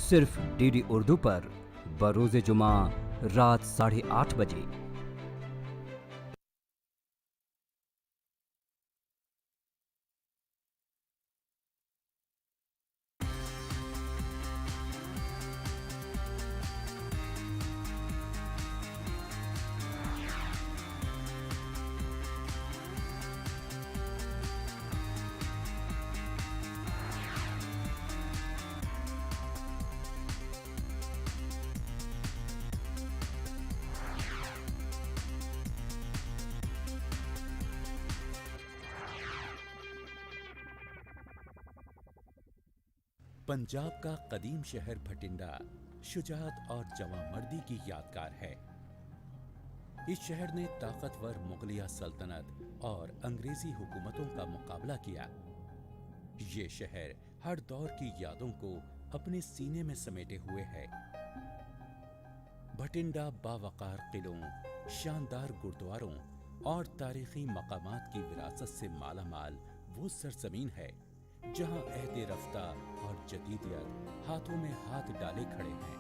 सिर्फ डीडी उर्दू पर बरोज़ जुमा रात 8:30 बजे। पंजाब का कदीम शहर भटिंडा शुजाअत और जवांमर्दी की यादगार है। इस शहर ने ताकतवर मुगलिया सल्तनत और अंग्रेजी हुकूमतों का मुकाबला किया। ये शहर हर दौर की यादों को अपने सीने में समेटे हुए है। भटिंडा बावकार किलों, शानदार गुरुद्वारों और तारीखी मकामात की विरासत से मालामाल वो सरजमीन है जहां अहद रफ्ता और जदीदियत हाथों में हाथ डाले खड़े हैं।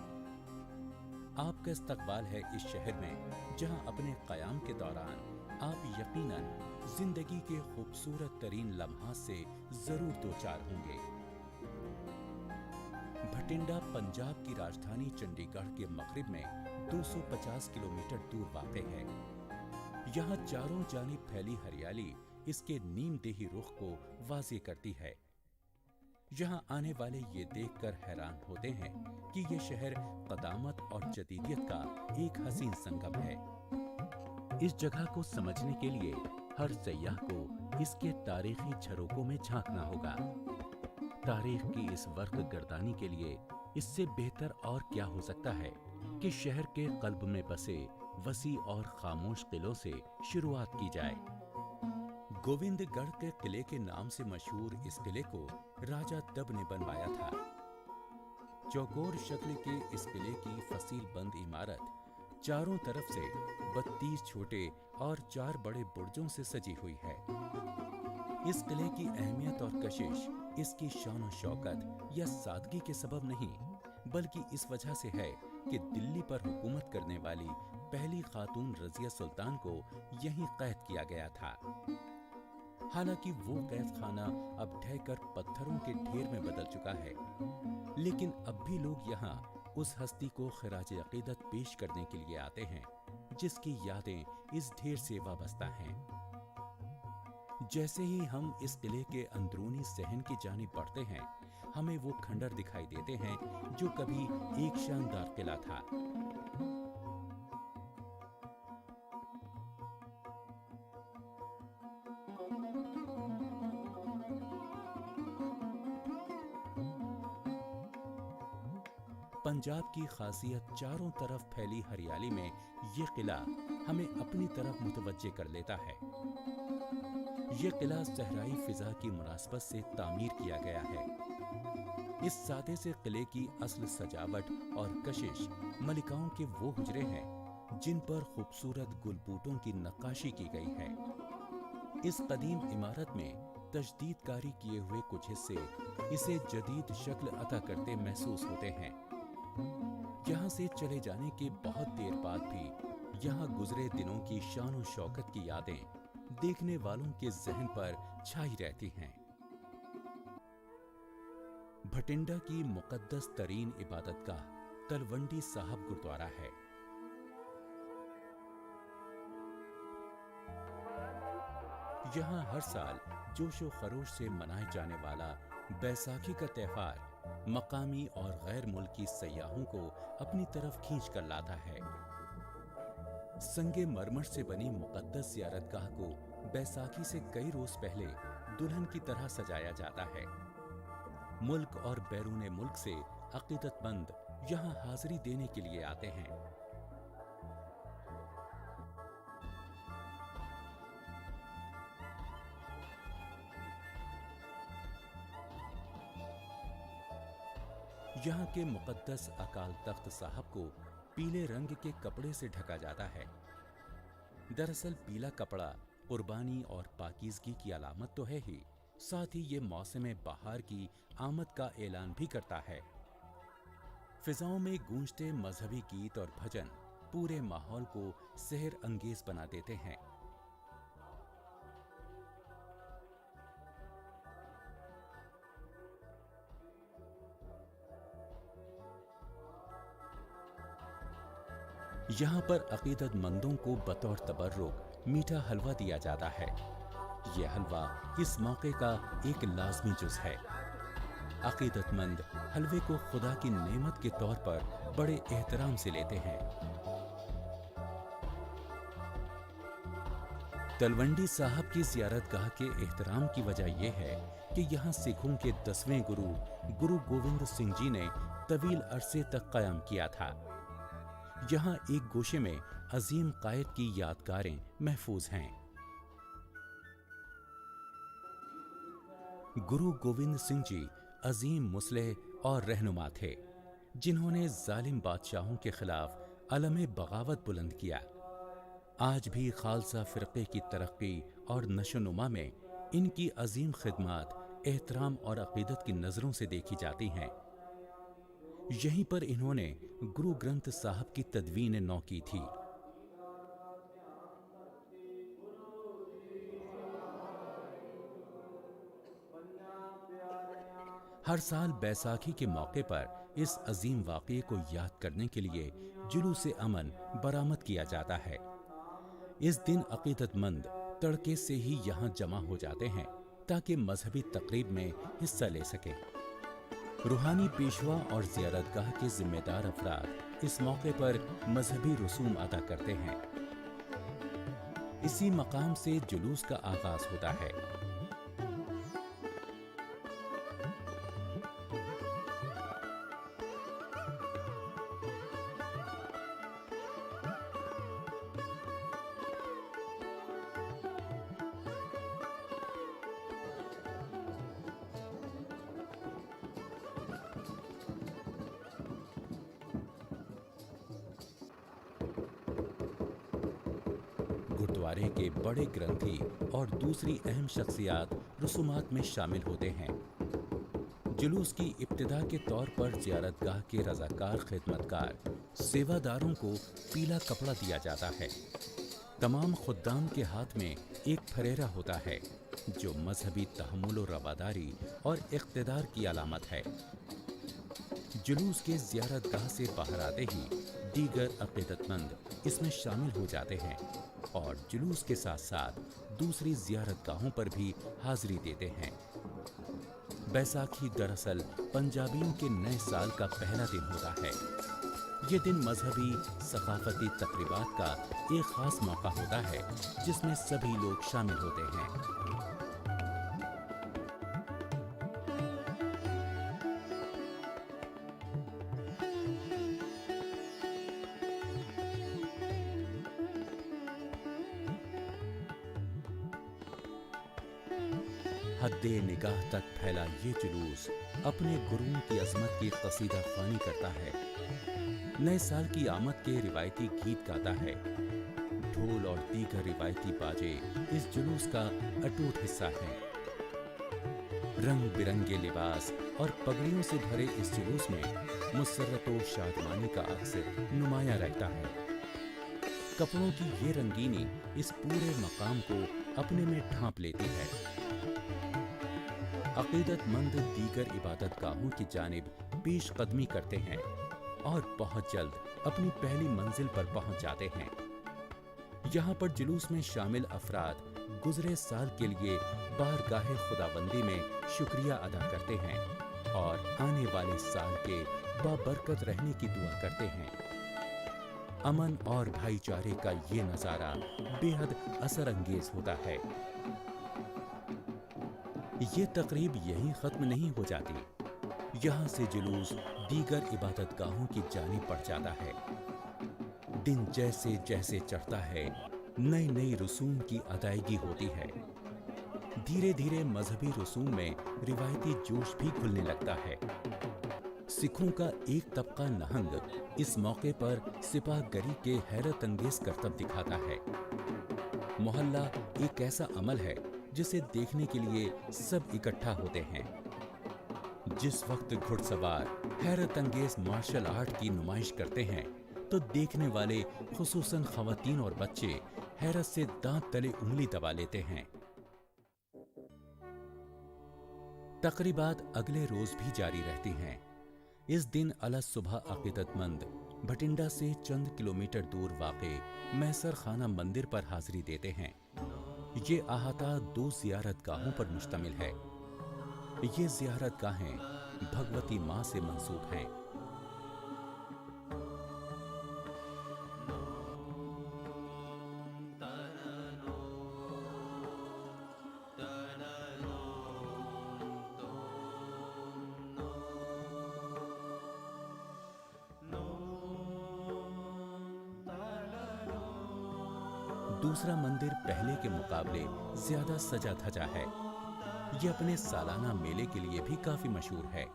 आपका इस्तकबाल है इस शहर में जहां अपने क़याम के दौरान आप यकीनन जिंदगी के खूबसूरत तरीन लम्हात से जरूर दो चार होंगे। भटिंडा पंजाब की राजधानी चंडीगढ़ के मग़रिब में 250 किलोमीटर दूर वाक़ है। यहाँ चारों जानिब फैली हरियाली इसके नीमदेही रुख को वाज़े करती है। यहाँ आने वाले ये देखकर हैरान होते हैं कि ये शहर कदामत और जदीदियत का एक हसीन संगम है। इस जगह को समझने के लिए हर सयाह को इसके तारीखी झरोकों में झांकना होगा। तारीख की इस वर्क गर्दानी के लिए इससे बेहतर और क्या हो सकता है कि शहर के कल्ब में बसे वसी और खामोश किलों से शुरुआत की जाए। गोविंदगढ़ के किले के नाम से मशहूर इस किले को राजा तब ने बनवाया था। चौकोर शक्ल के इस किले की फसील बंद इमारत चारों तरफ से 32 छोटे और 4 बड़े बुर्जों से सजी हुई है। इस किले की अहमियत और कशिश इसकी शान और शौकत या सादगी के सबब नहीं, बल्कि इस वजह से है कि दिल्ली पर हुकूमत करने वाली पहली खातून रजिया सुल्तान को यहीं कैद किया गया था। हालांकि वो कैद खाना अब ढहकर पत्थरों के ढेर में बदल चुका है, लेकिन अब भी लोग यहाँ उस हस्ती को खिराज अकीदत पेश करने के लिए आते हैं जिसकी यादें इस ढेर से वाबस्ता हैं। जैसे ही हम इस किले के अंदरूनी सहन की जानिब बढ़ते हैं, हमें वो खंडर दिखाई देते हैं जो कभी एक शानदार किला था। पंजाब की खासियत चारों तरफ फैली हरियाली में ये किला हमें अपनी तरफ मुतवज्जे कर लेता है। ये किला सहराई फिजा की मुनासबत से तामीर किया गया है। इस सादे से किले की असल सजावट और कशिश मलिकाओं के वो हुजरे हैं जिन पर खूबसूरत गुलबूटों की नक्काशी की गई है। इस कदीम इमारत में तजदीदकारी किए हुए कुछ हिस्से इसे जदीद शक्ल अता करते महसूस होते हैं। यहाँ से चले जाने के बहुत देर बाद भी यहाँ गुजरे दिनों की शान और शौकत की यादें देखने वालों के जहन पर छाई रहती हैं। भटिंडा की मुकद्दस तरीन इबादतगाह तलवंडी साहब गुरुद्वारा है। यहाँ हर साल जोशो खरोश से मनाए जाने वाला बैसाखी का त्योहार मकामी और गैर मुल्की सयाहों को अपनी तरफ खींच कर लाता है। संगे मरमर से बनी मुकद्दस ज़ियारतगाह को बैसाखी से कई रोज पहले दुल्हन की तरह सजाया जाता है। मुल्क और बैरून मुल्क से अकीदतमंद यहाँ हाजिरी देने के लिए आते हैं। यहाँ के मुकद्दस अकाल तख्त साहब को पीले रंग के कपड़े से ढका जाता है। दरअसल पीला कपड़ा कुर्बानी और पाकीज़गी की अलामत तो है ही, साथ ही ये मौसम बहार की आमद का ऐलान भी करता है। फिजाओं में गूंजते मजहबी गीत और भजन पूरे माहौल को सहर अंगेज बना देते हैं। यहाँ पर अकीदतमंदों को बतौर तबर्रुक मीठा हलवा दिया जाता है। यह हलवा इस मौके का एक लाजमी जुज है। अकीदतमंद हलवे को खुदा की नेमत के तौर पर बड़े एहतराम से लेते हैं। तलवंडी साहब की ज़ियारतगाह के एहतराम की वजह यह है कि यहाँ सिखों के 10वें गुरु गोविंद सिंह जी ने तवील अरसे तक क़याम किया था। यहाँ एक गोशे में अजीम कायद की यादगारें महफूज हैं। गुरु गोविंद सिंह जी अजीम मुस्लिह और रहनुमा थे, जिन्होंने जालिम बादशाहों के खिलाफ अलम बगावत बुलंद किया। आज भी खालसा फिरके की तरक्की और नशोनुमा में इनकी अजीम खिदमत एहतराम और अकीदत की नजरों से देखी जाती हैं। यहीं पर इन्होंने गुरु ग्रंथ साहब की तदवीन नौ की थी। हर साल बैसाखी के मौके पर इस अजीम वाक़ये को याद करने के लिए जुलूस अमन बरामद किया जाता है। इस दिन अकीदतमंद तड़के से ही यहाँ जमा हो जाते हैं ताकि मजहबी तकरीब में हिस्सा ले सकें। रूहानी पेशवा और ज़ियारतगाह के जिम्मेदार अफराद इस मौके पर मजहबी रसूम अदा करते हैं। इसी मकाम से जुलूस का आगाज होता है। गुरुद्वारे के बड़े ग्रंथी और दूसरी अहम शख्सियात रसूमात में शामिल होते हैं। जुलूस की इब्तिदा के तौर पर ज़ियारतगाह के रज़ाकार खिदमतगार सेवादारों को पीला कपड़ा दिया जाता है। तमाम खुद्दाम के हाथ में एक फरेरा होता है जो मजहबी तहम्मुल और रवादारी और इक़्तिदार की अलामत है। जुलूस के ज़ियारतगाह से बाहर आते ही दीगर अक़ीदतमंद इसमें शामिल हो जाते हैं और जुलूस के साथ साथ दूसरी ज़ियारतगाहों पर भी हाज़िरी देते हैं। बैसाखी दरअसल पंजाबियों के नए साल का पहला दिन होता है। ये दिन मजहबी सकाफती तक़रीबात का एक ख़ास मौका होता है जिसमें सभी लोग शामिल होते हैं। हद्दे निगाह तक फैला ये जुलूस अपने गुरुओं की अज़मत की कसीदा ख़्वानी करता है। नए साल की आमद के रिवायती गीत गाता है। ढोल और दीगर रिवायती बाजे इस जुलूस का अटूट हिस्सा हैं। रंग बिरंगे लिबास और पगड़ियों से भरे इस जुलूस में मुसर्रत व शादमानी का अक्स नुमाया रहता है। कपड़ों की ये रंगीनी इस पूरे मकाम को अपने में ढांप लेती है। अक़ीदतमंद दीगर इबादतगाहों की जानिब पेश कदमी करते हैं और बहुत जल्द अपनी पहली मंजिल पर पहुंच जाते हैं। यहाँ पर जुलूस में शामिल अफराद गुज़रे साल के लिए बारगाहे खुदाबंदी में शुक्रिया अदा करते हैं और आने वाले साल के बाबरकत रहने की दुआ करते हैं। अमन और भाईचारे का ये नज़ारा बेहद असर अंगेज होता है। ये तकरीब यहीं ख़त्म नहीं हो जाती। यहाँ से जुलूस दीगर इबादतगाहों की जानिब बढ़ जाता है। दिन जैसे जैसे चढ़ता है नई नई रसूम की अदायगी होती है। धीरे धीरे मजहबी रसूम में रिवायती जोश भी खुलने लगता है। सिखों का एक तबका नहंग इस मौके पर सिपाहगरी के हैरत अंगेज करतब दिखाता है। मोहल्ला एक ऐसा अमल है जिसे देखने के लिए सब इकट्ठा होते हैं। जिस वक्त घुड़सवार हैरत अंगेज मार्शल आर्ट की नुमाइश करते हैं तो देखने वाले खुसूसन खवातीन और बच्चे हैरत से दांत तले उंगली दबा लेते हैं। तकरीबात अगले रोज भी जारी रहती हैं। इस दिन अलग सुबह अकीदतमंद भटिंडा से चंद किलोमीटर दूर वाक़े मैसर खाना मंदिर पर हाजिरी देते हैं। ये अहाता 2 ज़ियारतगाहों पर मुश्तमिल है। ये ज़ियारतगाहें भगवती माँ से मंसूब हैं। दूसरा मंदिर पहले के मुकाबले ज्यादा सजा धजा है। ये अपने सालाना मेले के लिए भी काफी मशहूर है।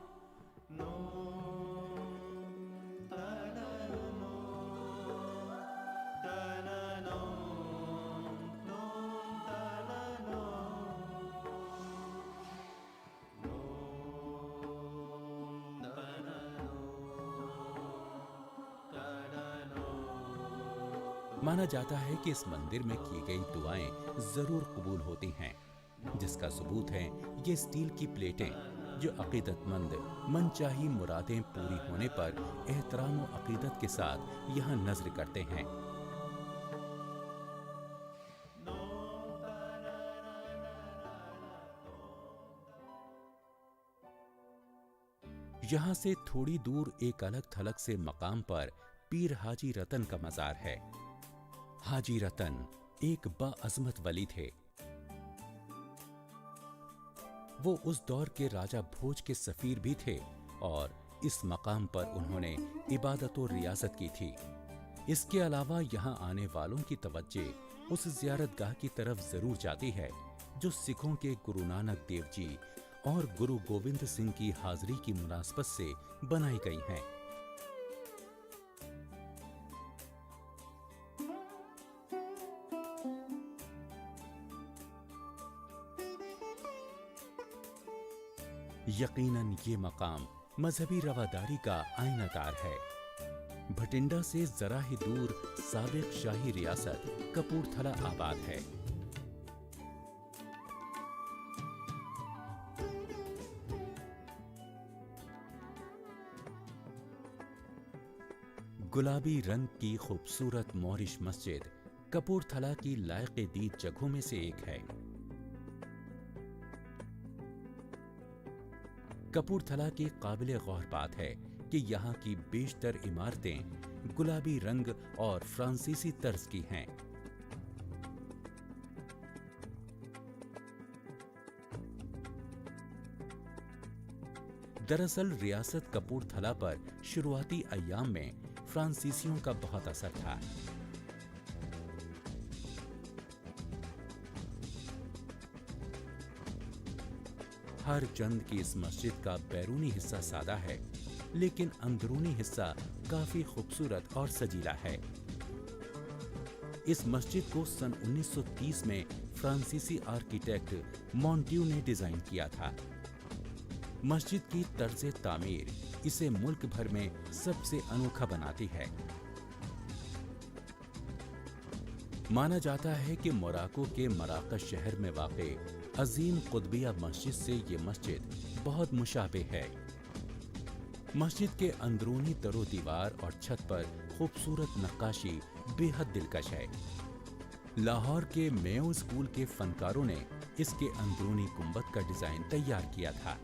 माना जाता है कि इस मंदिर में की गई दुआएं जरूर कबूल होती हैं, जिसका सबूत है ये स्टील की प्लेटें जो अकीदतमंद मनचाही मुरादें पूरी होने पर एहतराम और अकीदत के साथ यहाँ नज़र करते हैं। यहाँ से थोड़ी दूर एक अलग थलग से मकाम पर पीर हाजी रतन का मजार है। हाजी रतन एक बाअज़मत वली थे। वो उस दौर के राजा भोज के सफीर भी थे और इस मकाम पर उन्होंने इबादत और रियासत की थी। इसके अलावा यहाँ आने वालों की तवज्जो उस ज़ियारतगाह की तरफ जरूर जाती है जो सिखों के गुरु नानक देव जी और गुरु गोविंद सिंह की हाजिरी की मुनासबत से बनाई गई हैं। यकीनन ये मकाम मजहबी रवादारी का आईनादार है। भटिंडा से जरा ही दूर साबिक शाही रियासत कपूरथला आबाद है। गुलाबी रंग की खूबसूरत मोरिश मस्जिद कपूरथला की लायक-ए-दीद जगहों में से एक है। कपूरथला की काबिल गौर बात है कि यहाँ की बेशतर इमारतें गुलाबी रंग और फ्रांसीसी तर्ज की हैं। दरअसल रियासत कपूरथला पर शुरुआती अय्याम में फ्रांसीसियों का बहुत असर था। हर चंद की इस मस्जिद का बैरूनी हिस्सा सादा है, लेकिन अंदरूनी हिस्सा काफी खूबसूरत और सजीला है। इस मस्जिद को सन 1930 में फ्रांसीसी आर्किटेक्ट मॉन्ट्यू ने डिजाइन किया था। मस्जिद की तर्ज तामीर इसे मुल्क भर में सबसे अनोखा बनाती है। माना जाता है कि मोरक्को के मराकश शहर में वाक़े अजीम कुतबिया मस्जिद से ये मस्जिद बहुत मुशाबे है। मस्जिद के अंदरूनी तरो दीवार और छत पर खूबसूरत नक्काशी बेहद दिलकश है। लाहौर के मेयो स्कूल के फनकारों ने इसके अंदरूनी गुंबद का डिजाइन तैयार किया था।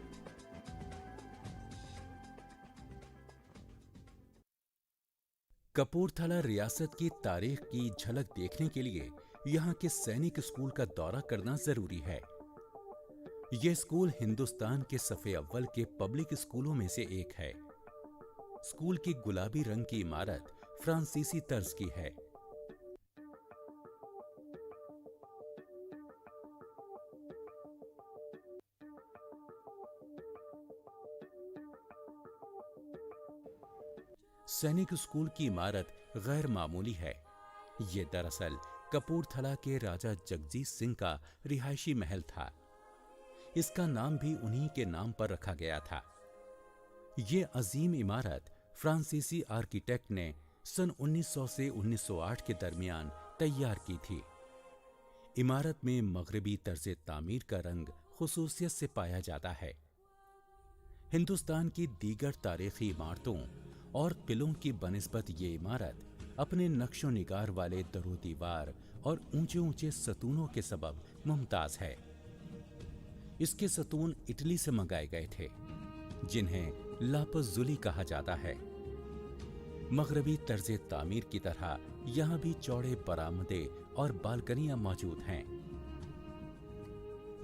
कपूरथला रियासत की तारीख की झलक देखने के लिए यहाँ के सैनिक स्कूल का दौरा करना जरूरी है। यह स्कूल हिंदुस्तान के सफ़े अव्वल के पब्लिक स्कूलों में से एक है। स्कूल की गुलाबी रंग की इमारत फ्रांसीसी तर्ज की है। सैनिक स्कूल की इमारत गैर मामूली है। ये दरअसल कपूरथला के राजा जगजीत सिंह का रिहायशी महल था। इसका नाम भी उन्हीं के नाम पर रखा गया था। ये अजीम इमारत फ्रांसीसी आर्किटेक्ट ने सन 1900 से 1908 के दरमियान तैयार की थी। इमारत में मगरबी तर्ज तामीर का रंग खुसूसियत से पाया जाता है। हिंदुस्तान की दीगर तारीखी इमारतों और किलों की बनिस्बत ये इमारत अपने नक्शो निगार वाले दरो दीवार और ऊंचे ऊंचे सतूनों के सबब मुमताज है। इसके सतून इटली से मंगाए गए थे, जिन्हें लापजुली कहा जाता है। मगरबी तर्ज तामीर की तरह यहां भी चौड़े बरामदे और बालकनियां मौजूद हैं।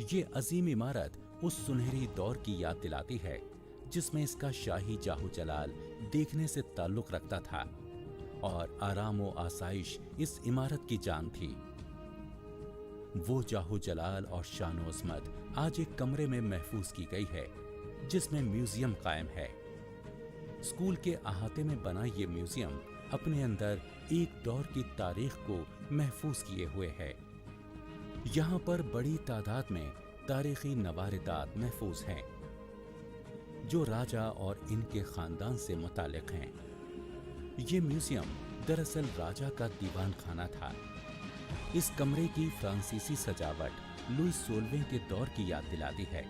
ये अजीम इमारत उस सुनहरी दौर की याद दिलाती है जिसमें इसका शाही जाहो जलाल देखने से ताल्लुक रखता था और आराम व आसाइश इस इमारत की जान थी। वो जाहो जलाल और शान व अज़मत आज एक कमरे में महफूज की गई है, जिसमें म्यूजियम कायम है। स्कूल के अहाते में बना ये म्यूजियम अपने अंदर एक दौर की तारीख को महफूज किए हुए है। यहाँ पर बड़ी तादाद में तारीखी नवारिदात महफूज हैं, जो राजा और इनके खानदान से मुतालिक हैं। ये म्यूजियम दरअसल राजा का दीवान खाना था। इस कमरे की फ्रांसीसी सजावट लुई 16वें के दौर की याद दिलाती है।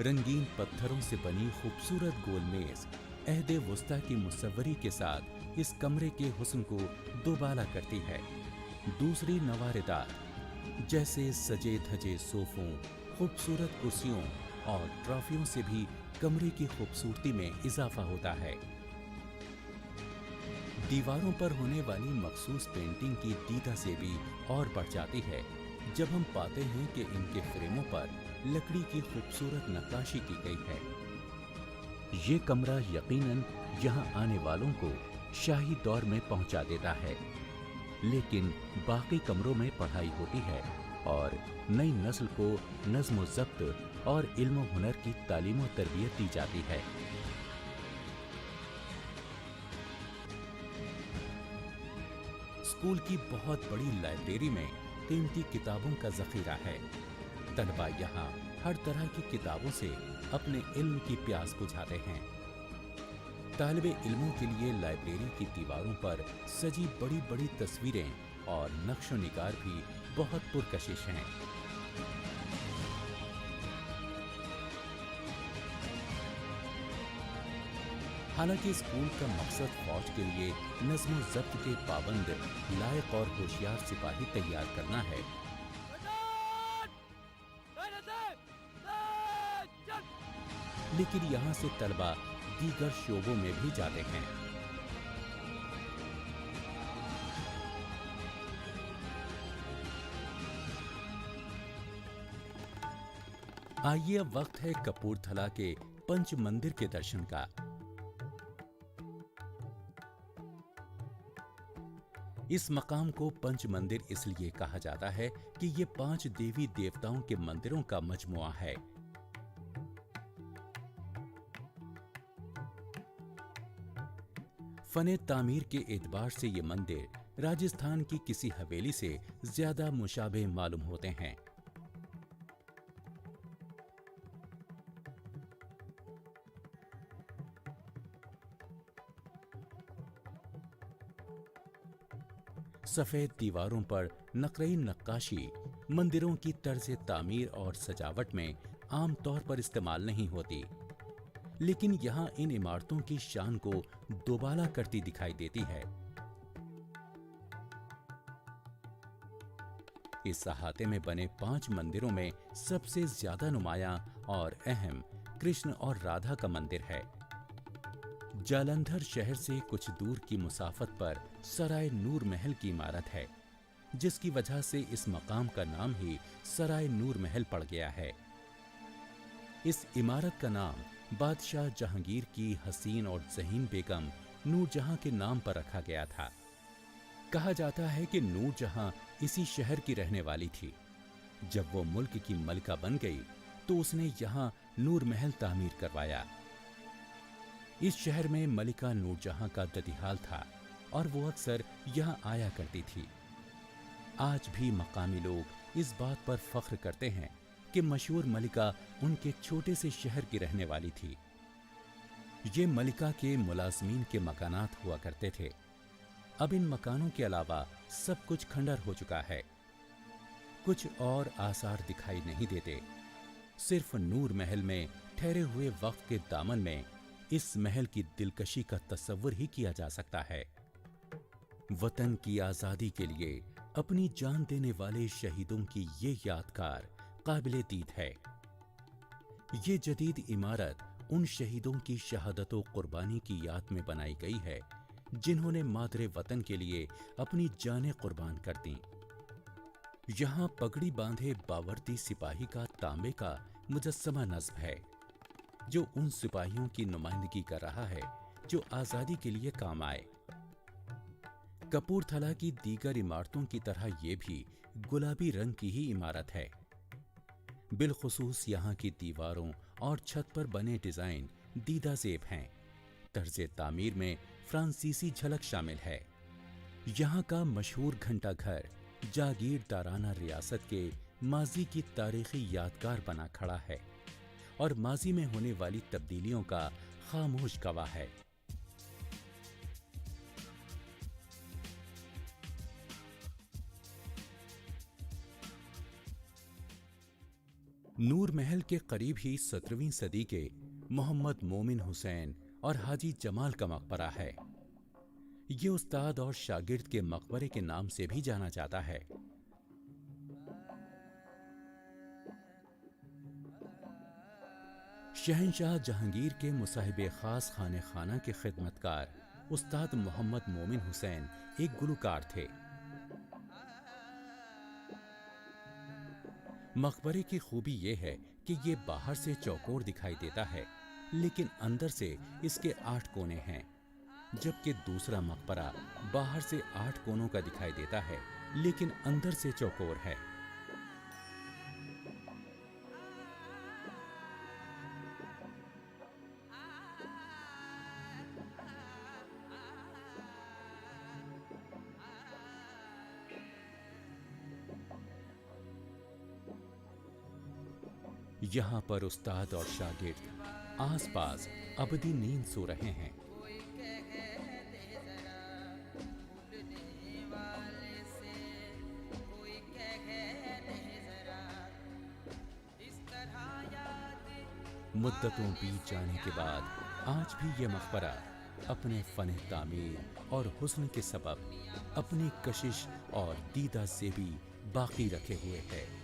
रंगीन पत्थरों से बनी खूबसूरत गोल मेज अहदे वुस्ता की मुसव्वरी के साथ इस कमरे के हुस्न को दोबाला करती है। दूसरी नवारिदात जैसे सजे धजे सोफों, खूबसूरत कुर्सियों और ट्रॉफियों से भी कमरे की खूबसूरती में इजाफा होता है। दीवारों पर होने वाली मखसूस पेंटिंग की दीदा से भी और बढ़ जाती है जब हम पाते हैं कि इनके फ्रेमों पर लकड़ी की खूबसूरत नक्काशी की गई है। ये कमरा यकीनन यहाँ आने वालों को शाही दौर में पहुँचा देता है, लेकिन बाकी कमरों में पढ़ाई होती है और नई नस्ल को नज़्म ज़ब्त और इल्म हुनर की तालीम और तरबियत दी जाती है। स्कूल की बहुत बड़ी लाइब्रेरी में कीमती किताबों का ज़ख़ीरा है। तलबा यहाँ हर तरह की किताबों से अपने इल्म की प्यास बुझाते हैं। तालिबे इल्मों के लिए लाइब्रेरी की दीवारों पर सजी बड़ी बड़ी तस्वीरें और नक्शो निगार भी बहुत पुरकशिश हैं। हालांकि स्कूल का मकसद फौज के लिए नज़्म ज़ब्त के पाबंद, लायक और होशियार सिपाही तैयार करना है, लेकिन यहाँ से तलबा दीगर शोबों में भी जाते हैं। आइए अब वक्त है कपूरथला के पंच मंदिर के दर्शन का। इस मकाम को पंच मंदिर इसलिए कहा जाता है कि ये 5 देवी देवताओं के मंदिरों का मजमुआ है। फने तामीर के एतबार से ये मंदिर राजस्थान की किसी हवेली से ज्यादा मुशाबे मालूम होते हैं। सफेद दीवारों पर नकरई नक्काशी मंदिरों की तर्ज तामीर और सजावट में आम तौर पर इस्तेमाल नहीं होती, लेकिन यहाँ इन इमारतों की शान को दोबाला करती दिखाई देती है। इस अहाते में बने 5 मंदिरों में सबसे ज्यादा नुमायां और अहम कृष्ण और राधा का मंदिर है। जालंधर शहर से कुछ दूर की मुसाफत पर सराय नूर महल की इमारत है, जिसकी वजह से इस मकाम का नाम ही सराय नूर महल पड़ गया है। इस इमारत का नाम बादशाह जहांगीर की हसीन और ज़हीन बेगम नूरजहां के नाम पर रखा गया था। कहा जाता है कि नूरजहां इसी शहर की रहने वाली थी। जब वो मुल्क की मलिका बन गई तो उसने यहाँ नूर महल तामीर करवाया। इस शहर में मलिका नूरजहां का ददिहाल था और वो अक्सर यहाँ आया करती थी। आज भी मकामी लोग इस बात पर फख्र करते हैं कि मशहूर मलिका उनके छोटे से शहर की रहने वाली थी। ये मलिका के मुलाजमीन के मकानात हुआ करते थे। अब इन मकानों के अलावा सब कुछ खंडर हो चुका है। कुछ और आसार दिखाई नहीं देते। सिर्फ नूर महल में ठहरे हुए वक्त के दामन में इस महल की दिलकशी का तस्वुर ही किया जा सकता है। वतन की आजादी के लिए अपनी जान देने वाले शहीदों की ये यादगार काबिले दीद है। ये जदीद इमारत उन शहीदों की शहादत व कुर्बानी की याद में बनाई गई है जिन्होंने मादरे वतन के लिए अपनी जानें कुर्बान कर दी। यहाँ पगड़ी बांधे बावर्दी सिपाही का तांबे का मुजस्समा नस्ब है जो उन सिपाहियों की नुमाइंदगी कर रहा है जो आजादी के लिए काम आए। कपूरथला की दीगर इमारतों की तरह ये भी गुलाबी रंग की ही इमारत है। बिलखुसूस यहाँ की दीवारों और छत पर बने डिजाइन दीदा ज़ेब हैं। तर्ज़े तामीर में फ्रांसीसी झलक शामिल है। यहाँ का मशहूर घंटा घर जागीरदाराना रियासत के माजी की तारीखी यादगार बना खड़ा है और माजी में होने वाली तब्दीलियों का खामोश गवाह है। नूर महल के करीब ही 17वीं सदी के मोहम्मद मोमिन हुसैन और हाजी जमाल का मकबरा है। ये उस्ताद और शागिर्द के मकबरे के नाम से भी जाना जाता है। शहंशाह जहांगीर के मुसाहिब खास खाने खाना के खिदमतकार उस्ताद मोहम्मद मोमिन हुसैन एक गुलकार थे। मकबरे की खूबी यह है कि ये बाहर से चौकोर दिखाई देता है लेकिन अंदर से इसके 8 कोने हैं, जबकि दूसरा मकबरा बाहर से 8 कोनों का दिखाई देता है लेकिन अंदर से चौकोर है। यहाँ पर उस्ताद और शागिर्द आसपास अबदी नींद सो रहे हैं। मुद्दतों बीत जाने के बाद आज भी ये मकबरा अपने फन तामीर और हुस्न के सबब अपनी कशिश और दीदा से भी बाकी रखे हुए है।